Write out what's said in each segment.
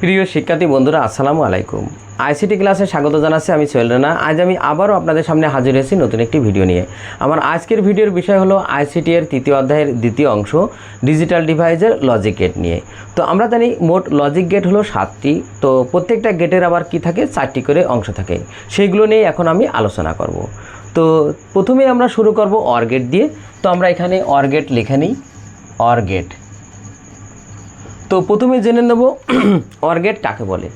প্রিয় শিক্ষার্থী বন্ধুরা আসসালামু আলাইকুম। আইসিটি ক্লাসে স্বাগত জানাচ্ছি। আমি সোহেল রানা। আজ আমি আবারও আপনাদের সামনে হাজির হয়েছি নতুন একটি ভিডিও নিয়ে। আমার আজকের ভিডিওর বিষয় হলো আইসিটি এর তৃতীয় অধ্যায়ের দ্বিতীয় অংশ ডিজিটাল ডিভাইসের লজিক গেট নিয়ে। তো আমরা জানি মোট লজিক গেট হলো 7টি। তো প্রত্যেকটা গেটের আবার কি থাকে, 4টি করে অংশ থাকে। সেইগুলো নিয়ে এখন আমি আলোচনা করব। তো প্রথমে আমরা শুরু করব অর গেট দিয়ে। তো আমরা এখানে অর গেট লিখে নিই, অর গেট। তো প্রথমে জেনে নেব অর গেট কাকে বলে।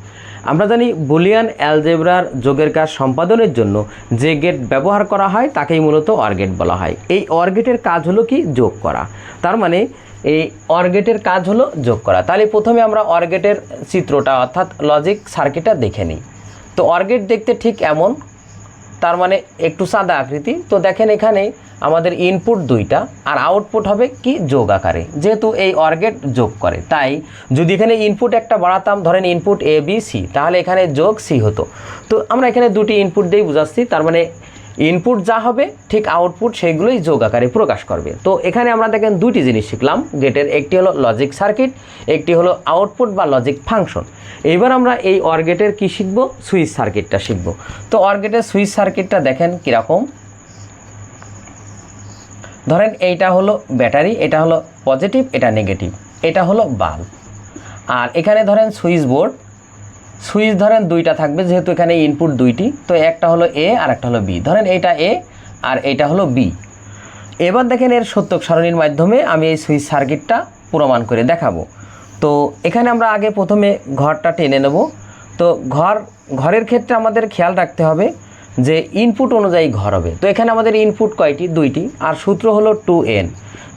আমরা জানি বুলিয়ান অ্যালজেব্রার যোগের কাজ সম্পাদনের জন্য যে গেট ব্যবহার করা হয় তাকেই মূলত অর গেট বলা হয়। এই অর গেটের কাজ হলো কি, যোগ করা। তার মানে এই অর গেটের কাজ হলো যোগ করা। তাহলে প্রথমে আমরা অর গেটের চিত্রটা অর্থাৎ লজিক সার্কিটটা দেখে নিই। তো অর গেট দেখতে ঠিক এমন, তার মানে একটু সাদা আকৃতি। তো দেখেন এখানে আমাদের ইনপুট 2টা আর আউটপুট হবে কি যোগ আকারে, যেহেতু এই অর গেট যোগ করে। তাই যদি এখানে ইনপুট একটা বাড়াতাম, ধরেন ইনপুট এ বি সি, তাহলে এখানে যোগ সি হতো। তো আমরা এখানে দুটি ইনপুট দিয়েই বুঝাচ্ছি, তার মানে ইনপুট যা হবে ঠিক আউটপুট সেগুলোই যোগ আকারে প্রকাশ করবে। তো এখানে আমরা দেখেন দুটি জিনিস শিখলাম গেটের, একটি হলো লজিক সার্কিট, একটি হলো আউটপুট বা লজিক ফাংশন। এইবার আমরা এই অর গেটের কি শিখব, সুইচ সার্কিটটা শিখব। তো অর গেটের সুইচ সার্কিটটা দেখেন কীরকম। ধরেন এইটা হলো ব্যাটারি, এটা হলো পজিটিভ, এটা নেগেটিভ, এটা হলো বাল্ব। আর এখানে ধরেন সুইচ বোর্ড, সুইচ ধরেন 2টা থাকবে, যেহেতু এখানে ইনপুট 2টি। তো একটা হলো এ আর একটা হলো বি। ধরেন এইটা এ আর এইটা হলো বি। এবার দেখেন এর সত্যক সারণীর মাধ্যমে আমি এই সুইচ সার্কিটটা প্রমাণ করে দেখাবো। তো এখানে আমরা আগে প্রথমে ঘরটা টেনে নেব। তো ঘরের ক্ষেত্রে আমাদের খেয়াল রাখতে হবে যে ইনপুট অনুযায়ী ঘর হবে। তো এখানে আমাদের ইনপুট কয়টি, 2টি, আর সূত্র হলো 2n।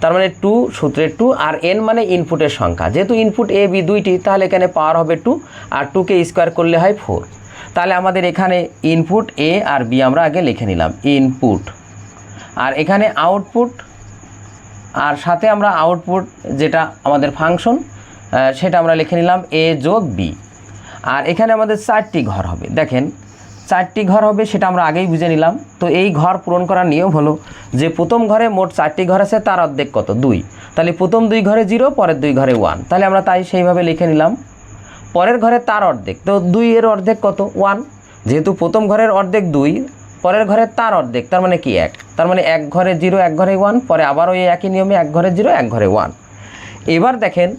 তার মানে 2 সূত্রের 2 আর n মানে ইনপুটের সংখ্যা। যেহেতু ইনপুট এ বি 2টি, তাহলে এখানে পাওয়ার হবে 2 আর 2কে স্কোয়ার করলে হয় 4। তাহলে আমাদের এখানে ইনপুট এ আর বি আমরা আগে লিখে নিলাম, ইনপুট। আর এখানে আউটপুট, আর সাথে আমরা আউটপুট যেটা আমাদের ফাংশন সেটা আমরা লিখে নিলাম এ যোগ বি। আর এখানে আমাদের 4টি ঘর হবে। দেখেন 4টি ঘর হবে, সেটা আমরা আগেই বুঝে নিলাম। তো এই ঘর পূরণ করার নিয়ম হলো যে প্রথম ঘরে মোট 4টি ঘর আছে, তার অর্ধেক কত, 2। তাহলে প্রথম 2 ঘরে 0, পরের 2 ঘরে 1। তাহলে আমরা তাই সেইভাবে লিখে নিলাম। পরের ঘরে তার অর্ধেক, তো 2 এর অর্ধেক কত, 1। যেহেতু প্রথম ঘরের অর্ধেক 2, পরের ঘরে তার অর্ধেক, তার মানে কি 1। তার মানে 1 ঘরে 0, 1 ঘরে 1, পরে আবারও এই একই নিয়মে 1 ঘরে 0, 1 ঘরে 1। এবার দেখেন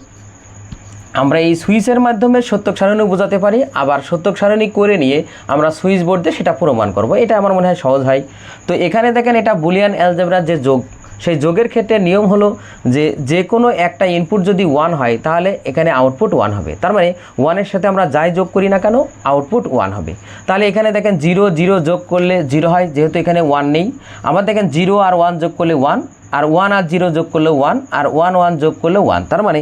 আমরা এই সুইচের মাধ্যমে সত্যক সারণী বোঝাতে পারি, আবার সত্যক সারণী করে নিয়ে আমরা সুইচ বোর্ড দিয়ে সেটা প্রমাণ করব। এটা আমার মনে হয় সহজ হয়। তো এখানে দেখেন এটা বুলিয়ান অ্যালজেব্রার যে যোগ, সেই যোগের ক্ষেত্রে নিয়ম হলো যে কোনো একটা ইনপুট যদি 1 হয় তাহলে এখানে আউটপুট 1 হবে। তার মানে 1-এর সাথে আমরা যাই যোগ করি না কেন আউটপুট 1 হবে। তাহলে এখানে দেখেন 0 0 যোগ করলে 0 হয়, যেহেতু এখানে 1 নেই। আবার দেখেন 0 আর 1 যোগ করলে 1, আর 1 আর 0 যোগ করলে 1, আর 1 1 যোগ করলে 1। তার মানে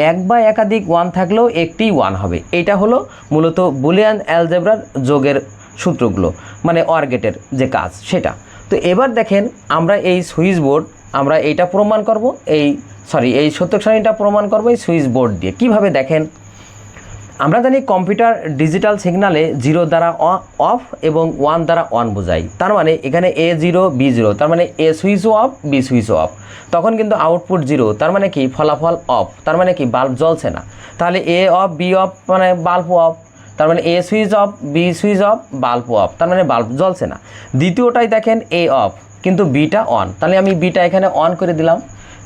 এক বা একাধিক 1 থাকলেও একটি 1 হবে। এইটা হলো মূলত বুলিয়ান অ্যালজেব্রার যোগের সূত্রগুলো, মানে অর গেটের যে কাজ সেটা। তো এবার দেখেন আমরা এই সুইচ বোর্ড আমরা এইটা প্রমাণ করব, এই সত্যক সারণীটা প্রমাণ করব এই সুইচ বোর্ড দিয়ে। কিভাবে দেখেন, আমরা জানি কম্পিউটার ডিজিটাল সিগনালে 0 দ্বারা অফ এবং 1 দ্বারা অন বোঝাই। তার মানে এখানে A0 B0, তার মানে এ সুইচও অফ, বি সুইচও অফ। তখন কিন্তু আউটপুট 0, তার মানে কি ফলাফল অফ, তার মানে কি বাল্ব জ্বলছে না। তাহলে এ অফ বি অফ মানে বাল্ব অফ, তার মানে A switch off B switch off bulb off, তার মানে বাল্ব জ্বলছে না। দ্বিতীয়টাই দেখেন এ অফ কিন্তু বিটা অন, তাহলে আমি বিটা এখানে অন করে দিলাম।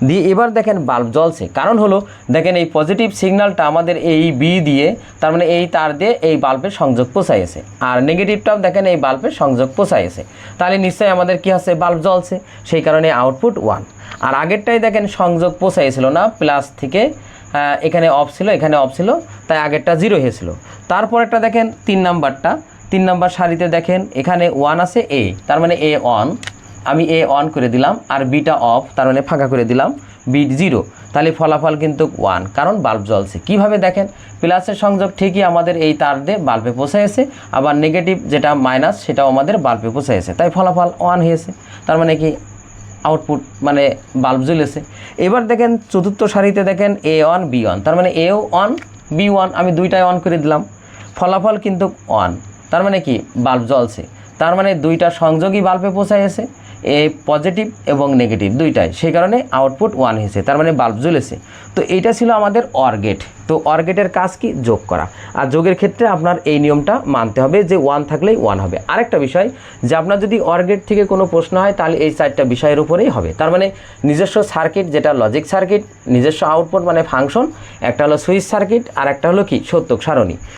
দিয়ে এবার দেখেন বাল্ব জ্বলছে, কারণ হলো দেখেন এই পজিটিভ সিগন্যালটা আমাদের এই বি দিয়ে, তার মানে এই তার দিয়ে এই বাল্বের সংযোগ পৌঁছাইছে, আর নেগেটিভটাও দেখেন এই বাল্বের সংযোগ পৌঁছাইছে। তাহলে নিশ্চয়ই আমাদের কি হচ্ছে, বাল্ব জ্বলছে, সেই কারণে আউটপুট 1। আর আগেরটাই দেখেন সংযোগ পৌঁছাইছিল না, প্লাস থেকে এখানে অফ ছিল, এখানে অফ ছিল, তাই আগেরটা 0 হয়েছিল। তারপর একটা দেখেন 3 নাম্বারটা, 3 নাম্বার সারিতে দেখেন এখানে 1 আছে এ, তার মানে এ অন, আমি এ অন করে দিলাম, আর বিটা অফ, তার মানে ফাঁকা করে দিলাম, বি 0। তাহলে ফলাফল কিন্তু 1, কারণ বাল্ব জ্বলছে। কিভাবে দেখেন, প্লাসের সংযোগ ঠিকই আমাদের এই তার দিয়ে বাল্বে পৌঁছাইছে, আবার নেগেটিভ যেটা মাইনাস সেটাও আমাদের বাল্বে পৌঁছাইছে, তাই ফলাফল 1 হয়েছে। তার মানে কি আউটপুট মানে বাল্ব জ্বলেছে। এবার দেখেন চতুর্থ সারিতে দেখেন এ অন বি অন, তার মানে এও অন বি অন, আমি দুইটাই অন করে দিলাম, ফলাফল কিন্তু 1। তার মানে কি বাল্ব জ্বলছে, তার মানে দুইটা সংযোগই বাল্বে পৌঁছাইছে। এই পজিটিভ এবং নেগেটিভ দুইটাই, সেই কারণে আউটপুট 1 হয়েছে, তার মানে বাল্ব জ্বলেছে। তো এইটা ছিল আমাদের অর গেট। তো অর গেটের কাজ কি? যোগ করা। আর যোগের ক্ষেত্রে আপনার এই নিয়মটা মানতে হবে যে 1 থাকলেই 1 হবে। আরেকটা বিষয় যে আপনার যদি অর গেট থেকে কোনো প্রশ্ন হয় তাহলে এই 4টা বিষয়ের উপরেই হবে। তার মানে নিজস্ব সার্কিট যেটা লজিক সার্কিট, নিজস্ব আউটপুট মানে ফাংশন, একটা হলো সুইচ সার্কিট, আর একটা হলো কি সত্যক সারণী।